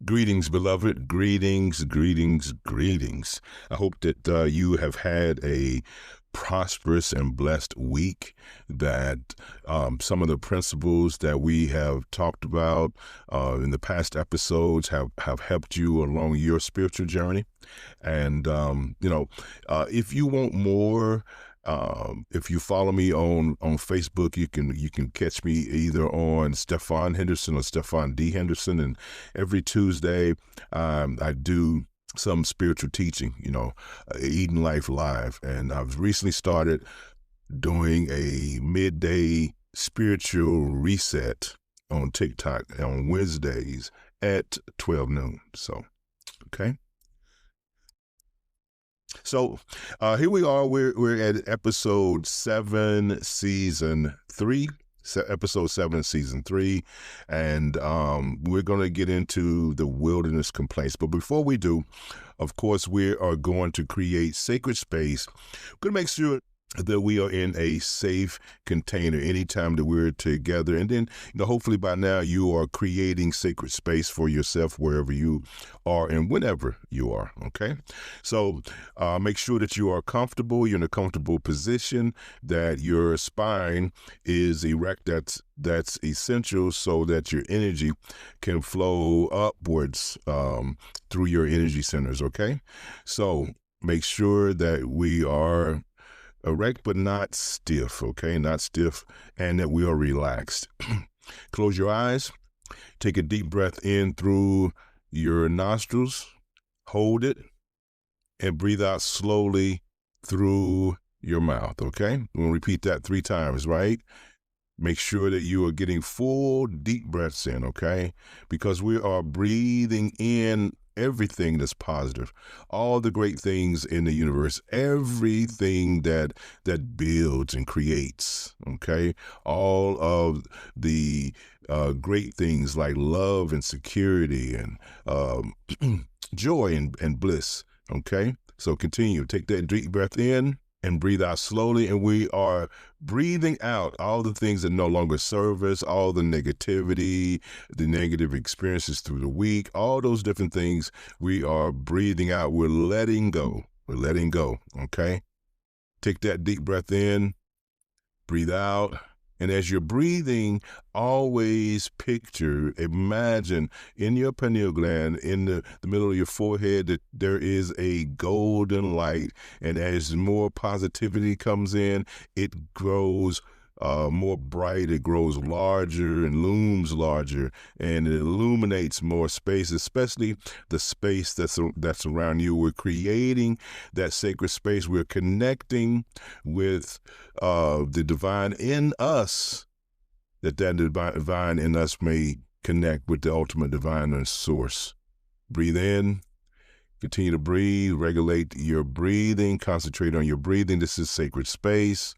Greetings, beloved. Greetings, greetings, greetings. I hope that you have had a prosperous and blessed week, that some of the principles that we have talked about in the past episodes have helped you along your spiritual journey. And, if you want more, if you follow me on Facebook, you can catch me either on Stephon Henderson or Stephon D. Henderson. And every Tuesday, I do some spiritual teaching, Eden Life Live. And I've recently started doing a midday spiritual reset on TikTok on Wednesdays at 12 noon. So, okay. So here we are. We're at episode 7, season 3. Episode 7, season 3, and we're going to get into the wilderness complaints. But before we do, of course, we are going to create sacred space. We're going to make sure that we are in a safe container anytime that we're together. And then, hopefully by now you are creating sacred space for yourself wherever you are and whenever you are, okay? So make sure that you are comfortable, you're in a comfortable position, that your spine is erect. That's essential so that your energy can flow upwards through your energy centers, okay? So make sure that we are erect but not stiff, okay? Not stiff, and that we are relaxed. Close your eyes. Take a deep breath in through your nostrils. Hold it and breathe out slowly through your mouth, okay? We'll repeat that 3 times, right? Make sure that you are getting full deep breaths in, okay? Because we are breathing in everything that's positive, all the great things in the universe, everything that builds and creates, okay? All of the great things like love and security and joy and bliss, okay? So continue. Take that deep breath in and breathe out slowly, and we are breathing out all the things that no longer serve us, all the negativity, the negative experiences through the week, all those different things we are breathing out. We're letting go. We're letting go, okay? Take that deep breath in, breathe out. And as you're breathing, always imagine in your pineal gland, in the middle of your forehead, that there is a golden light. And as more positivity comes in, it grows more bright, it grows larger and looms larger, and it illuminates more space, especially the space that's around you. We're creating that sacred space. We're connecting with the divine in us, that divine in us may connect with the ultimate divine source. Breathe in. Continue to breathe. Regulate your breathing. Concentrate on your breathing. This is sacred space.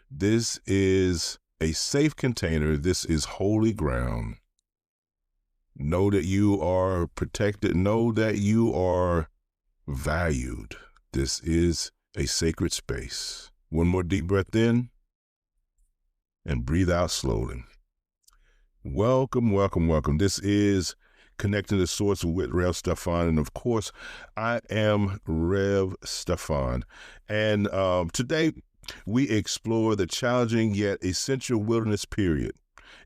This is a safe container. This is holy ground. Know that you are protected. Know that you are valued. This is a sacred space. One more deep breath in and breathe out slowly. Welcome, welcome, welcome. This is Connecting the Source with Rev Stephon. And of course, I am Rev Stephon. And today, we explore the challenging yet essential wilderness period,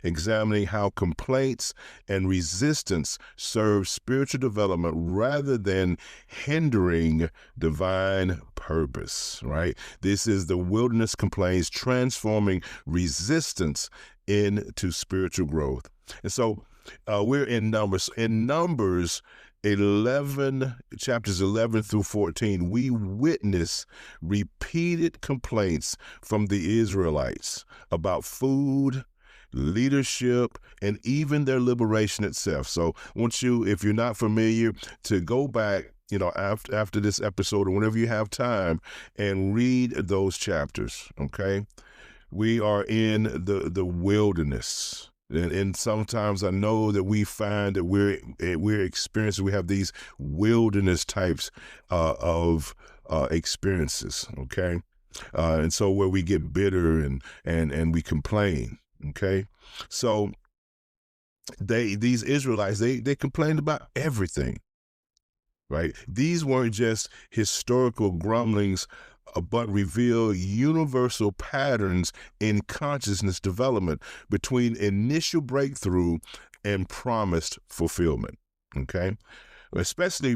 examining how complaints and resistance serve spiritual development rather than hindering divine purpose, right? This is the wilderness complaints, transforming resistance into spiritual growth. And so we're in Numbers. In Numbers 11, chapters 11 through 14, we witness repeated complaints from the Israelites about food, leadership, and even their liberation itself. So I want you, if you're not familiar, to go back, after this episode or whenever you have time, and read those chapters, okay? We are in the wilderness. And sometimes I know that we find that we're experiencing, we have these wilderness types of experiences, okay? And so where we get bitter and we complain, okay? So these Israelites, they complained about everything, right? These weren't just historical grumblings, but reveal universal patterns in consciousness development between initial breakthrough and promised fulfillment. Okay. Especially,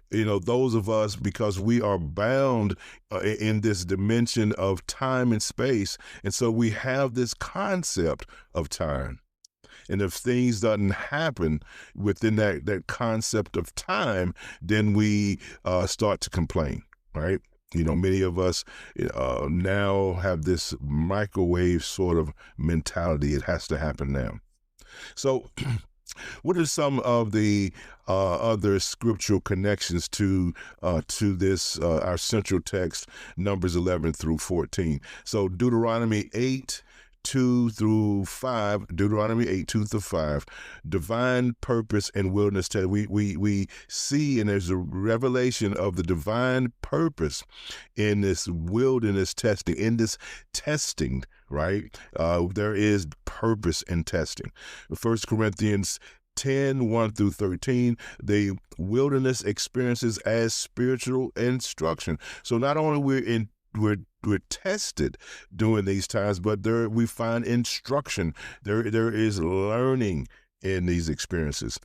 those of us, because we are bound in this dimension of time and space. And so we have this concept of time. And if things doesn't happen within that concept of time, then we start to complain, right? Many of us now have this microwave sort of mentality. It has to happen now. So what are some of the other scriptural connections to this, our central text, Numbers 11 through 14? So Deuteronomy 8, 2 through 5, Deuteronomy 8, 2 through 5, divine purpose and wilderness test. We see, and there's a revelation of the divine purpose in this wilderness testing, in this testing, right? There is purpose in testing. 1 Corinthians 10, 1 through 13, the wilderness experiences as spiritual instruction. So not only we're tested during these times, but there we find instruction. There is learning in these experiences.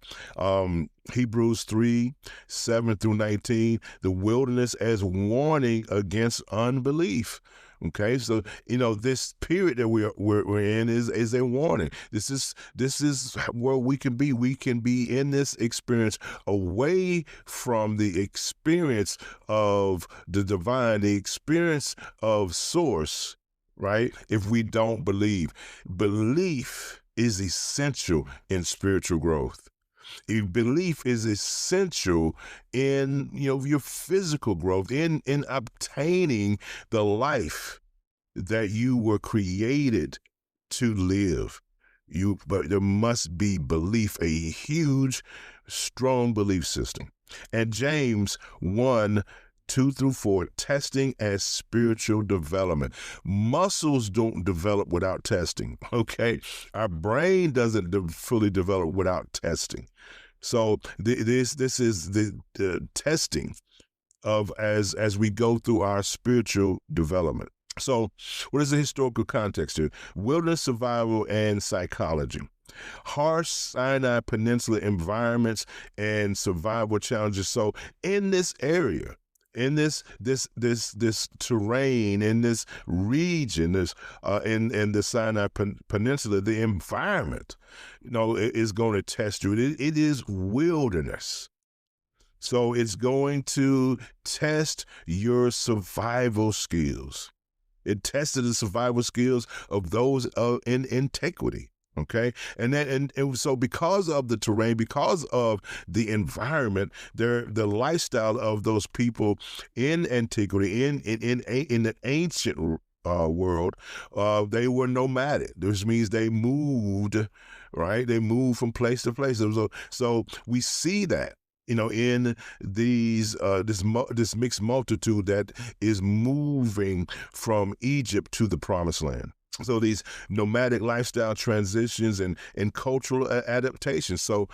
Hebrews 3, 7 through 19, the wilderness as warning against unbelief. Okay, so this period that we're in is a warning. This is where we can be. We can be in this experience away from the experience of the divine, the experience of source, right? If we don't believe, belief is essential in spiritual growth. Belief is essential in your physical growth, in obtaining the life that you were created to live. But there must be belief, a huge, strong belief system. And James 1, 2 through 4, testing as spiritual development. Muscles don't develop without testing, okay? Our brain doesn't fully develop without testing. So this is the testing of as we go through our spiritual development. So what is the historical context here? Wilderness survival and psychology. Harsh Sinai Peninsula environments and survival challenges. So in this area, in this terrain, in this region, in the Sinai Peninsula, the environment, is going to test you. It is wilderness. So it's going to test your survival skills. It tested the survival skills of those in antiquity. Okay. And so because of the terrain, because of the environment, the lifestyle of those people in antiquity, in the ancient world, they were nomadic. This means they moved, right? They moved from place to place. So we see that, in these this mixed multitude that is moving from Egypt to the Promised Land. So these nomadic lifestyle transitions and cultural adaptations. So,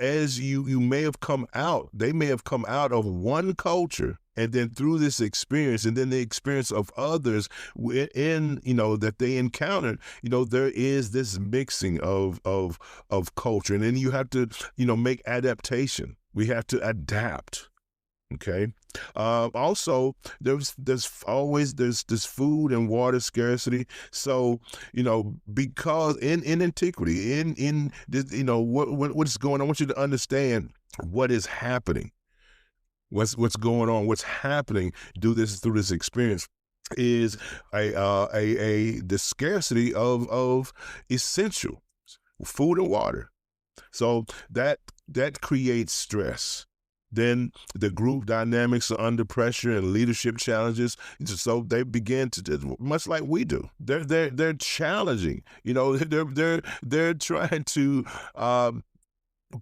as you may have come out, they may have come out of one culture, and then through this experience, and then the experience of others in, that they encountered, there is this mixing of culture. And then you have to, make adaptation. We have to adapt. Okay. Also, there's always this food and water scarcity. So, because in antiquity, in this, what's going on, I want you to understand what is happening. What's going on? What's happening through this experience is the scarcity of essential food and water. So that creates stress. Then the group dynamics are under pressure and leadership challenges. So they begin to, much like we do. They're challenging. They're trying to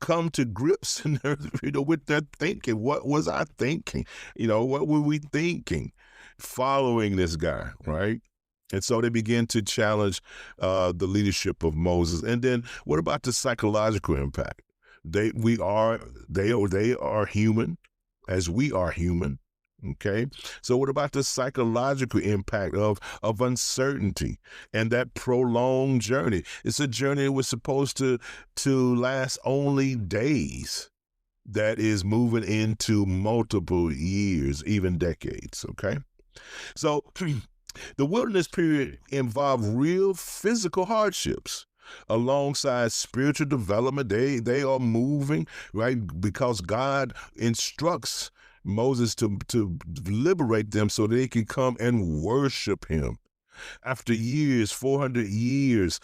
come to grips with their thinking. What was I thinking? What were we thinking? Following this guy, right? And so they begin to challenge the leadership of Moses. And then what about the psychological impact? They are human, as we are human. Okay, so what about the psychological impact of uncertainty and that prolonged journey? It's a journey that was supposed to last only days, that is moving into multiple years, even decades. Okay, so the wilderness period involved real physical hardships alongside spiritual development. They are moving, right? Because God instructs Moses to liberate them so they can come and worship him. After years, 400 years,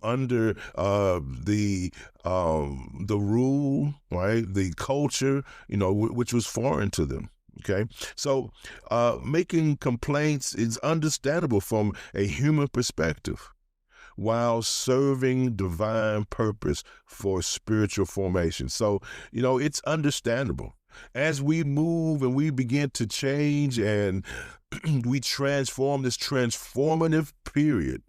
under the rule, right, the culture, which was foreign to them. Okay, so making complaints is understandable from a human perspective, while serving divine purpose for spiritual formation. So, it's understandable. As we move and we begin to change and we transform, this transformative period,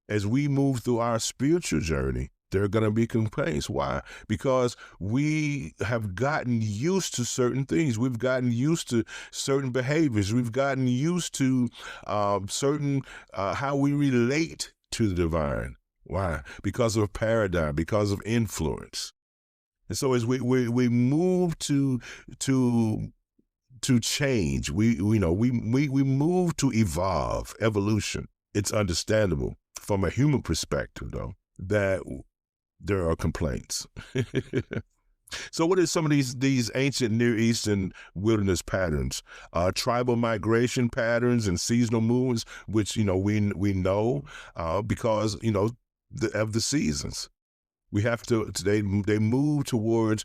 as we move through our spiritual journey, there are going to be complaints. Why? Because we have gotten used to certain things. We've gotten used to certain behaviors. We've gotten used to certain how we relate to the divine. Why? Because of paradigm, because of influence. And so as we move to change, we move to evolve, evolution. It's understandable from a human perspective, though, that there are complaints. So what are some of these ancient Near Eastern wilderness patterns? Tribal migration patterns and seasonal movements, which, we know because, of the seasons. We have to, they move towards,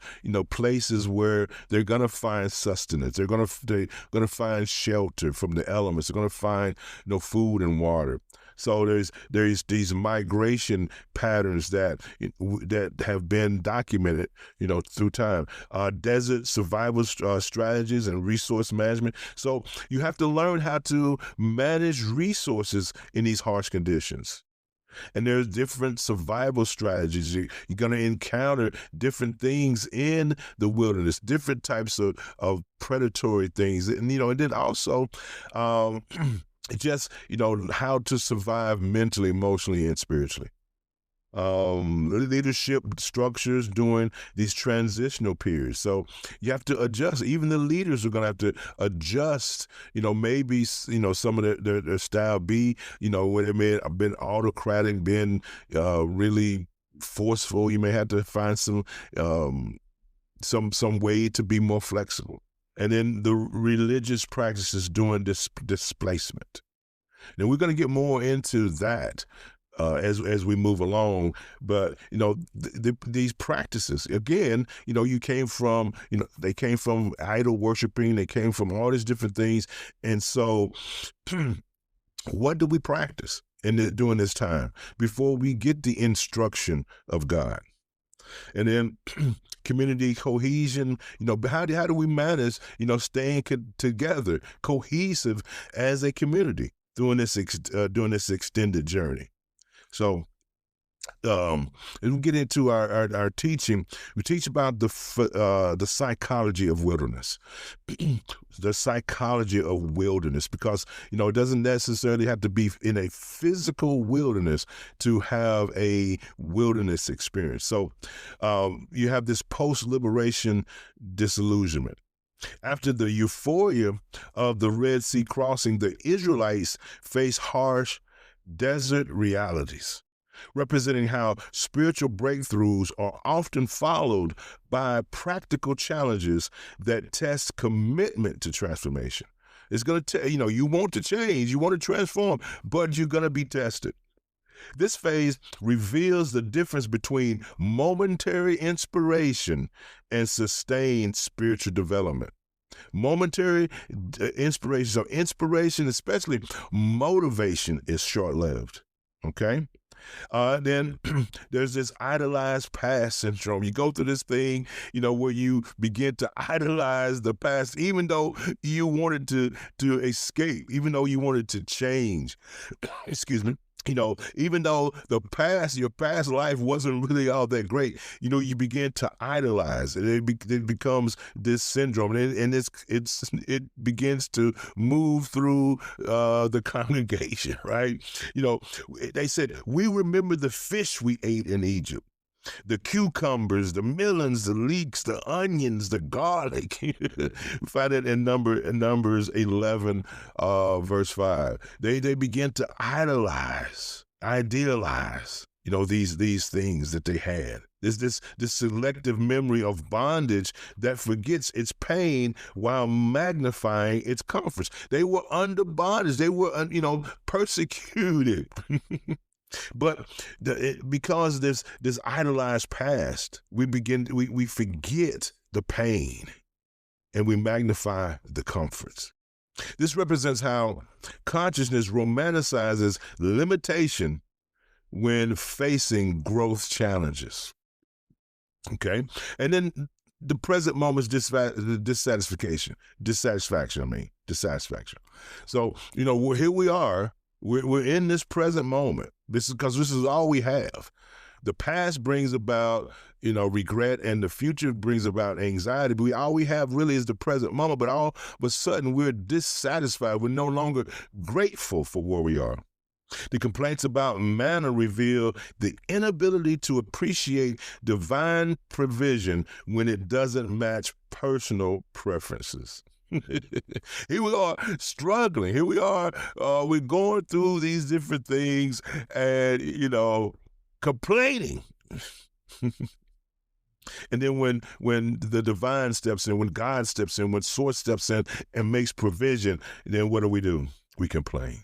places where they're going to find sustenance. They're going to find shelter from the elements. They're going to find, food and water. So there's these migration patterns that have been documented, through time. Desert survival strategies and resource management. So you have to learn how to manage resources in these harsh conditions. And there's different survival strategies. You're going to encounter different things in the wilderness, different types of predatory things. And, and then also, just, how to survive mentally, emotionally, and spiritually. Leadership structures during these transitional periods. So you have to adjust. Even the leaders are going to have to adjust, maybe, some of their style be, when it may have been autocratic, been really forceful. You may have to find some way to be more flexible. And then the religious practices during this displacement. Now we're going to get more into that as we move along, but these practices again, you came from, they came from idol worshiping, they came from all these different things, and so what do we practice during this time before we get the instruction of God? And then community cohesion, how do we manage, staying together, cohesive as a community during this extended journey? So, as we get into our teaching, we teach about the psychology of wilderness, the psychology of wilderness, because, it doesn't necessarily have to be in a physical wilderness to have a wilderness experience. So, you have this post-liberation disillusionment. After the euphoria of the Red Sea crossing, the Israelites face harsh desert realities, representing how spiritual breakthroughs are often followed by practical challenges that test commitment to transformation. It's going to tell you want to change, you want to transform, but you're going to be tested. This phase reveals the difference between momentary inspiration and sustained spiritual development. Momentary inspiration, especially motivation, is short-lived. Okay? Then there's this idolized past syndrome. You go through this thing, where you begin to idolize the past, even though you wanted to escape, even though you wanted to change. Excuse me. Even though your past life wasn't really all that great, you begin to idolize it. It becomes this syndrome, and it begins to move through the congregation, right? They said, we remember the fish we ate in Egypt, the cucumbers, the melons, the leeks, the onions, the garlic. Find it in Numbers 11, verse 5. They begin to idealize, these things that they had. This selective memory of bondage that forgets its pain while magnifying its comforts. They were under bondage. They were, persecuted. But because this idolized past, we forget the pain and we magnify the comforts. This represents how consciousness romanticizes limitation when facing growth challenges. Okay? And then the present moment's dissatisfaction. So, here we are. We're in this present moment. This is all we have. The past brings about, regret, and the future brings about anxiety. But all we have really is the present moment. But all of a sudden, we're dissatisfied. We're no longer grateful for where we are. The complaints about manna reveal the inability to appreciate divine provision when it doesn't match personal preferences. Here we are struggling. Here we are. We're going through these different things and, complaining. And then when the divine steps in, when God steps in, when Source steps in and makes provision, then what do? We complain.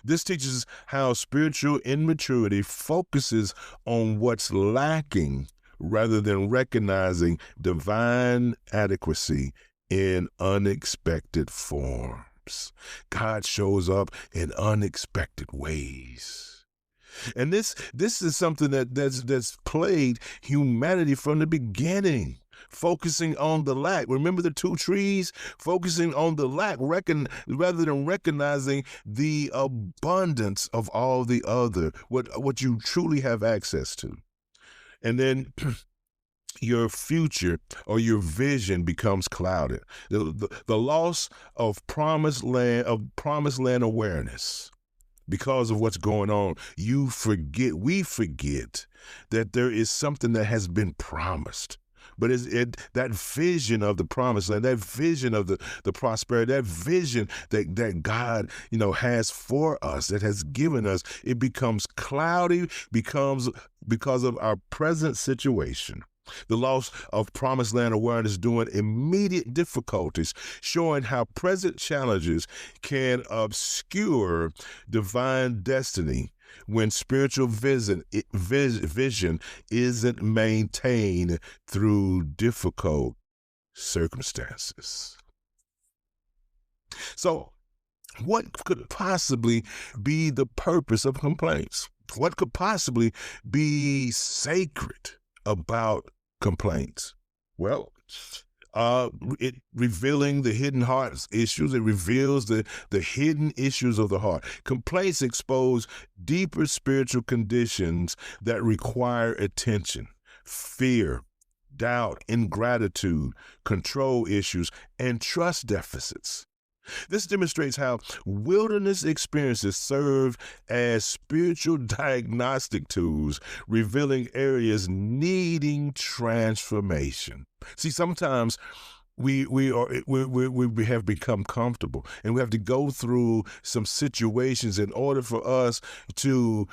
This teaches how spiritual immaturity focuses on what's lacking rather than recognizing divine adequacy in unexpected forms. God shows up in unexpected ways. And this is something that's plagued humanity from the beginning. Focusing on the lack. Remember the two trees? Focusing on the lack rather than recognizing the abundance of all the other, what you truly have access to. And then your future or your vision becomes clouded. The loss of promised land awareness. Because of what's going on, we forget that there is something that has been promised. But that vision of the promised land, that vision of the prosperity, that vision that God, has for us, that has given us, it becomes cloudy because of our present situation. The loss of promised land awareness during immediate difficulties, showing how present challenges can obscure divine destiny when spiritual vision isn't maintained through difficult circumstances. So, what could possibly be the purpose of complaints? What could possibly be sacred about complaints? Well, it revealing the hidden heart issues. It reveals the hidden issues of the heart. Complaints expose deeper spiritual conditions that require attention: fear, doubt, ingratitude, control issues, and trust deficits. This demonstrates how wilderness experiences serve as spiritual diagnostic tools, revealing areas needing transformation. See, sometimes we have become comfortable, and we have to go through some situations in order for us to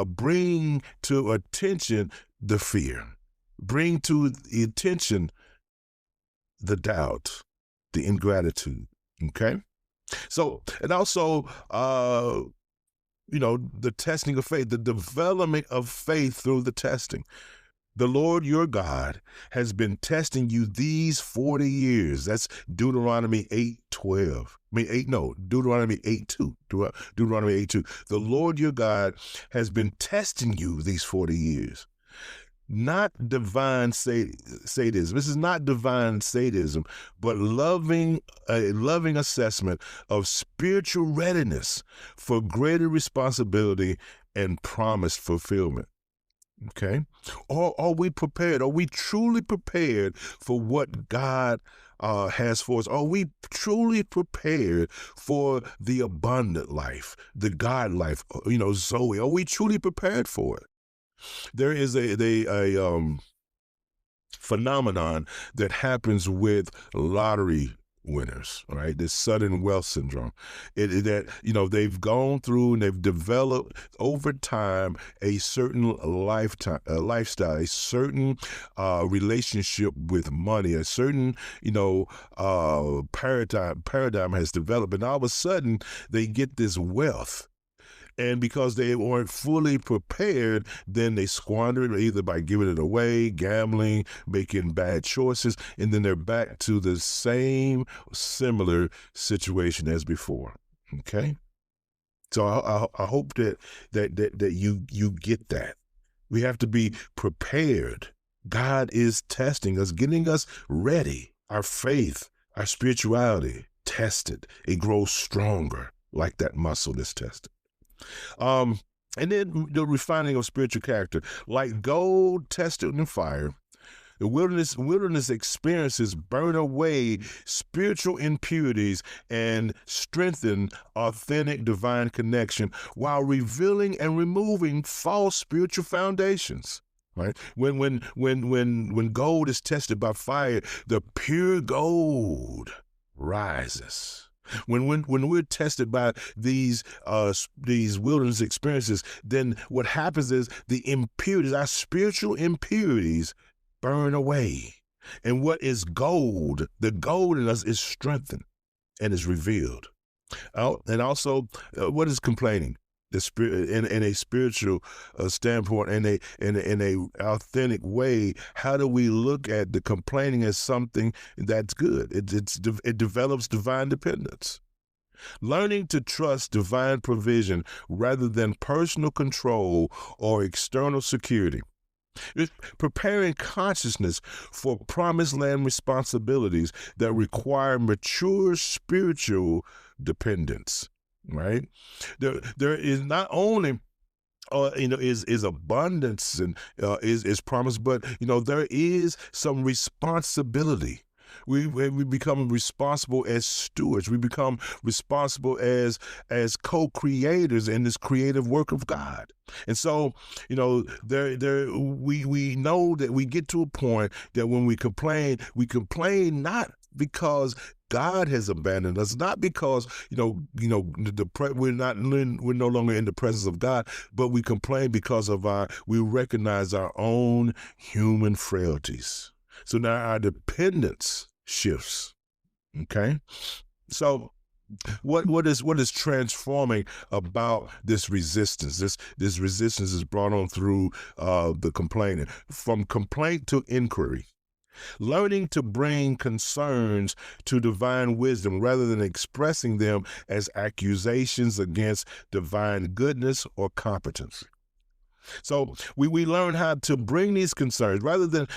bring to attention the fear, bring to the attention the doubt, the ingratitude. Okay? So, and also, the testing of faith, the development of faith through the testing. The Lord your God has been testing you these 40 years. That's Deuteronomy 8:12. Deuteronomy 8:2. Deuteronomy 8:2. The Lord your God has been testing you these 40 years. Not divine sadism. This is not divine sadism, but a loving assessment of spiritual readiness for greater responsibility and promised fulfillment. Okay? Are we prepared? Are we truly prepared for what God has for us? Are we truly prepared for the abundant life, the God life, Zoe? Are we truly prepared for it? There is a phenomenon that happens with lottery winners, right? This sudden wealth syndrome. They've gone through and they've developed over time a certain lifestyle, a certain relationship with money, a certain paradigm has developed, and all of a sudden they get this wealth. And because they weren't fully prepared, then they squander it either by giving it away, gambling, making bad choices, and then they're back to the same similar situation as before. Okay? So I hope that you get that. We have to be prepared. God is testing us, getting us ready. Our faith, our spirituality, tested. It grows stronger like that muscle that's tested. And then the refining of spiritual character, like gold tested in fire. The wilderness experiences burn away spiritual impurities and strengthen authentic divine connection while revealing and removing false spiritual foundations. Right? When gold is tested by fire, the pure gold rises. When we're tested by these wilderness experiences, then what happens is the impurities, our spiritual impurities, burn away. And what is gold? The gold in us is strengthened and is revealed. And also, what is complaining? The spirit in a spiritual standpoint, in a authentic way. How do we look at the complaining as something that's good? It develops divine dependence. Learning to trust divine provision rather than personal control or external security. It's preparing consciousness for promised land responsibilities that require mature spiritual dependence. Right? There is not only is abundance and is promise, but there is some responsibility. We become responsible as stewards. We become responsible as co-creators in this creative work of God. And so, we know that we get to a point that when we complain not because God has abandoned us, not because we're no longer in the presence of God, but we complain because we recognize our own human frailties. So now our dependence shifts. Okay, so what is transforming about this resistance? This resistance is brought on through the complaining, from complaint to inquiry. Learning to bring concerns to divine wisdom rather than expressing them as accusations against divine goodness or competence. So we learn how to bring these concerns rather than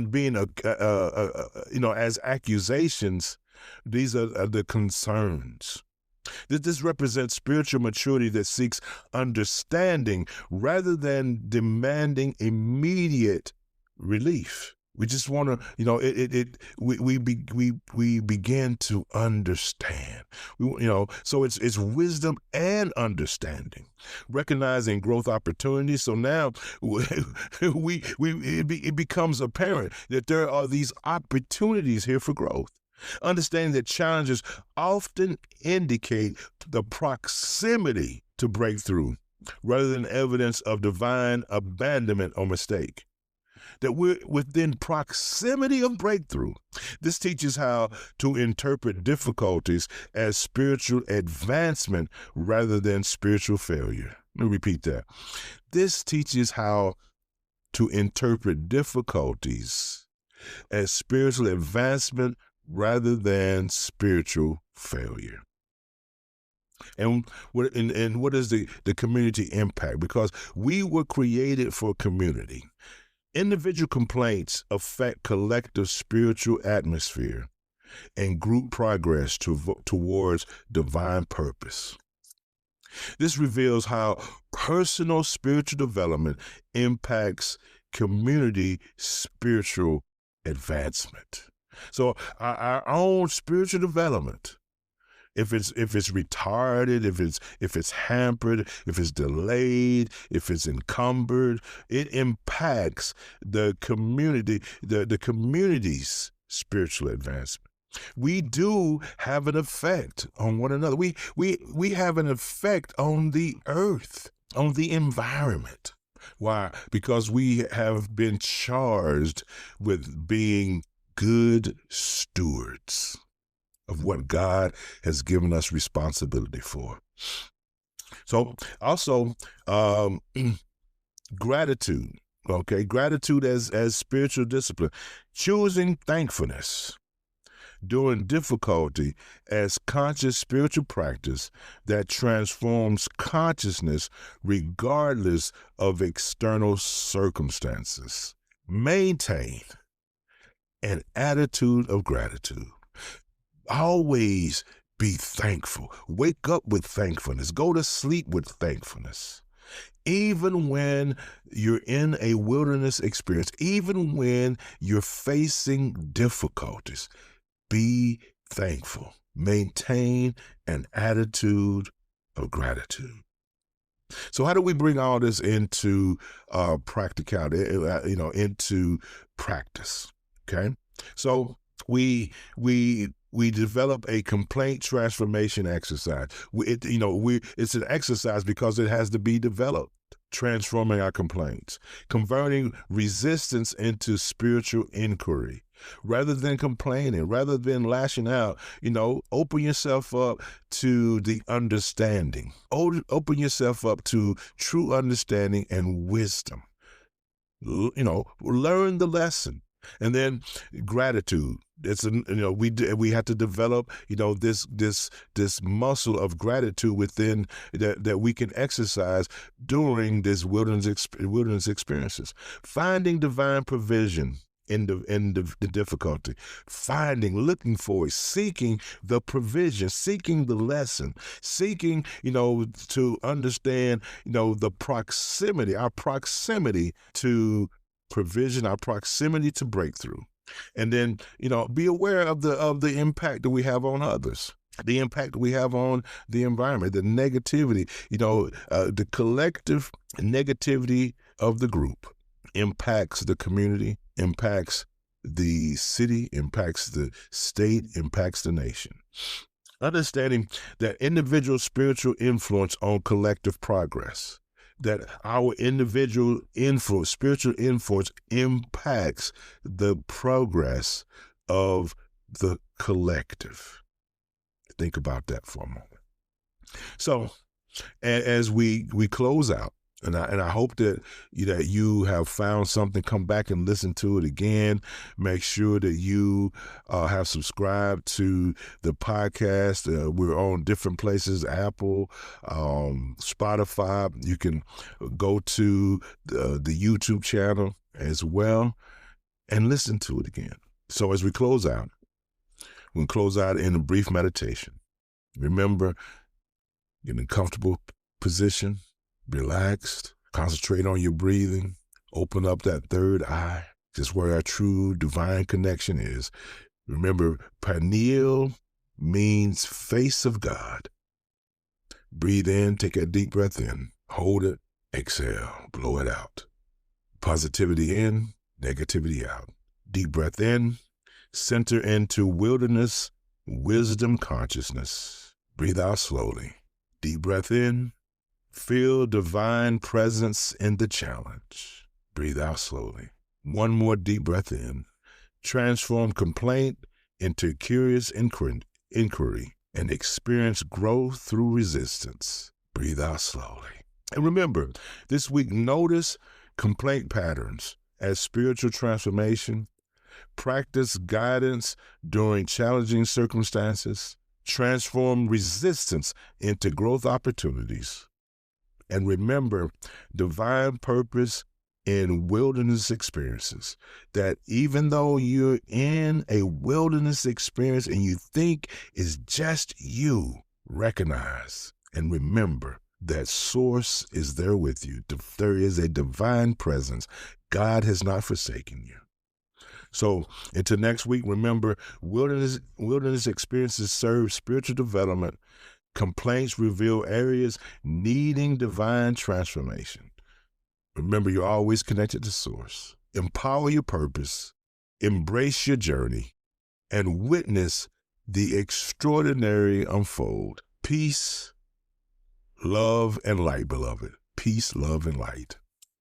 being as accusations. These are the concerns. This represents spiritual maturity that seeks understanding rather than demanding immediate relief. We just want to, we begin to understand. So it's wisdom and understanding, recognizing growth opportunities. So now it becomes apparent that there are these opportunities here for growth. Understanding that challenges often indicate the proximity to breakthrough rather than evidence of divine abandonment or mistake. That we're within proximity of breakthrough. This teaches how to interpret difficulties as spiritual advancement rather than spiritual failure. Let me repeat that. This teaches how to interpret difficulties as spiritual advancement rather than spiritual failure. And what is the community impact? Because we were created for community. Individual complaints affect collective spiritual atmosphere and group progress towards divine purpose. This reveals how personal spiritual development impacts community spiritual advancement. So our own spiritual development, if it's retarded, if it's hampered, if it's delayed, if it's encumbered, it impacts the community, the community's spiritual advancement. We do have an effect on one another. We have an effect on the earth, on the environment. Why? Because we have been charged with being good stewards of what God has given us responsibility for. So also, gratitude, okay? Gratitude as spiritual discipline. Choosing thankfulness during difficulty as conscious spiritual practice that transforms consciousness regardless of external circumstances. Maintain an attitude of gratitude. Always be thankful. Wake up with thankfulness. Go to sleep with thankfulness. Even when you're in a wilderness experience, even when you're facing difficulties, be thankful. Maintain an attitude of gratitude. So how do we bring all this into practicality, into practice? Okay. So we develop a complaint transformation exercise. It's an exercise because it has to be developed. Transforming our complaints, converting resistance into spiritual inquiry. Rather than complaining, rather than lashing out, open yourself up to the understanding. Open yourself up to true understanding and wisdom. Learn the lesson. And then gratitude. We have to develop, this muscle of gratitude within that we can exercise during this wilderness experiences. Finding divine provision in the difficulty, looking for it, seeking the provision, seeking the lesson, seeking, to understand, the proximity, our proximity to provision, our proximity to breakthrough. And then, be aware of the impact that we have on others, the impact we have on the environment, the negativity, the collective negativity of the group impacts the community, impacts the city, impacts the state, impacts the nation. Understanding that individual spiritual influence on collective progress, that our individual influence, spiritual influence, impacts the progress of the collective. Think about that for a moment. So, as we close out, and I hope that you have found something, come back and listen to it again. Make sure that you have subscribed to the podcast. We're on different places, Apple, Spotify. You can go to the YouTube channel as well and listen to it again. So as we close out, we'll close out in a brief meditation. Remember, get in a comfortable position. Relaxed, concentrate on your breathing, open up that third eye, just where our true divine connection is. Remember, pineal means face of God. Breathe in, take a deep breath in, hold it, exhale, blow it out. Positivity in, negativity out. Deep breath in, center into wilderness, wisdom consciousness. Breathe out slowly. Deep breath in. Feel divine presence in the challenge. Breathe out slowly. One more deep breath in. Transform complaint into curious inquiry and experience growth through resistance. Breathe out slowly. And remember, this week, notice complaint patterns as spiritual transformation, practice guidance during challenging circumstances, transform resistance into growth opportunities, and remember divine purpose in wilderness experiences. That even though you're in a wilderness experience and you think it's just you, recognize and remember that source is there with you. There is a divine presence. God has not forsaken you. So until next week, remember, wilderness experiences serve spiritual development. Complaints reveal areas needing divine transformation. Remember, you're always connected to source. Empower your purpose, embrace your journey, and witness the extraordinary unfold. Peace, love, and light, beloved. Peace, love, and light.